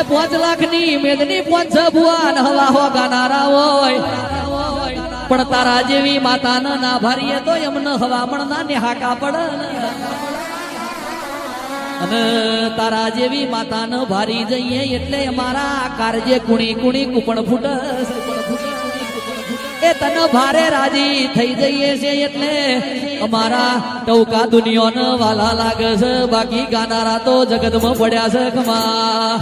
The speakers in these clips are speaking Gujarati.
5 લાખની મેદની 5 ભુવાન હવા હો ગાનારા હોય પણ તારા જેવી માતાને ના ભારીએ તો એમને હવામણ ના નિહાકા પડે અને તારા જેવી માતાને ભારી જઈએ એટલે અમારા કારજે કુણી કુણી કુપણ ફૂટે એ તને ભારે રાજી થઈ જઈએ છે એટલે અમારા ટૌકા દુનિયાને વાલા લાગે છે બાકી ગાનારા તો જગતમાં પડ્યા છે ખમા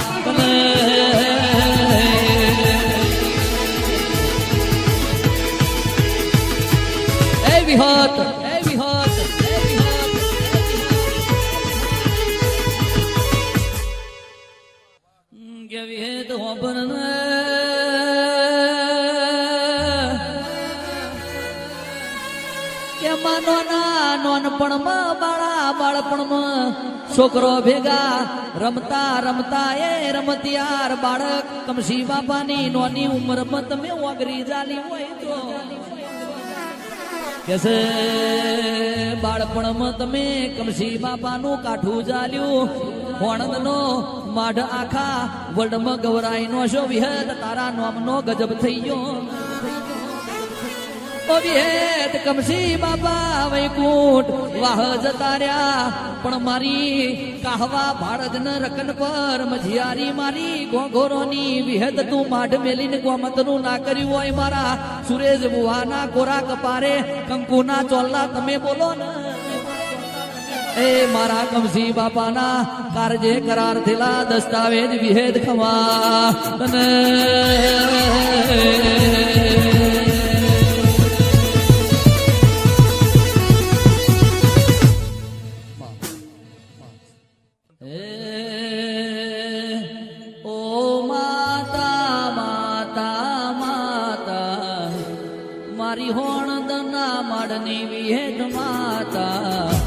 એ વિહત કે વિહત હોબન કે માનો ના નોનપણમાં બાળા બાળપણમાં છોકરો ભેગા રમતા રમતા એ રમતિયાર બાળક કમસી બાપાની નોની ઉંમરમાં તમે ઓગરી જાલી હોય તો કેસે બાળપણમાં તમે કમસી બાપાનું કાઠું જાલ્યું હોણંદનો માઢ આખા વર્લ્ડમાં ગવરાઈ નો શો વિહત તારા નોમનો ગજબ થઈ ગયો વિહેત કમસી બાપા વૈકુંઠ વાહ જતા રહ્યા પણ મારી કાહવા ભાડજન રકન પર મઝિયારી મારી ગોગોરોની વિહેત તું માઢ મેલીને ગોમતનું ના કર્યું હોય મારા સુરેશ બુવાના કોરા કપારે કંકુના ચોલ્લા તમે બોલો ને એ મારા કમસી બાપાના કારજે કરાર થયેલા દસ્તાવેજ વિહેદ ખવા તને મારી હોણદના માડની વિહેદ માતા